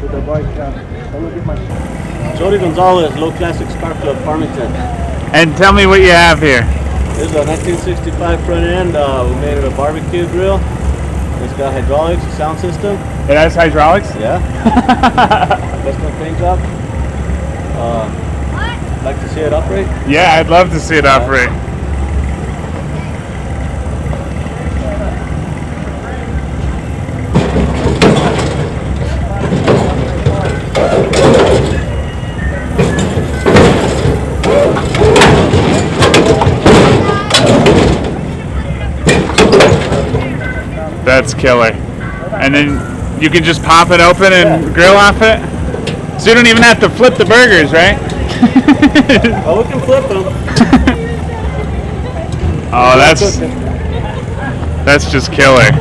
with the bike. Jodi Gonzales, Low Classics Car Club, Farmington. And tell me what you have here. This is a 1965 front end. We made it a barbecue grill. It's got hydraulics, a sound system. It has hydraulics? Yeah. Custom paint job. Like to see it operate? Yeah, I'd love to see it operate. That's killer. And then you can just pop it open and grill off it? So you don't even have to flip the burgers, right? Oh, we can flip them. Oh, that's just killer.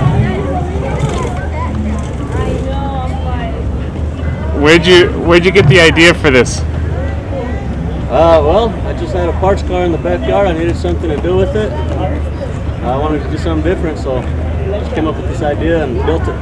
Where'd you get the idea for this? Well, I just had a parts car in the backyard. I needed something to do with it. I wanted to do something different, so I just came up with this idea and built it.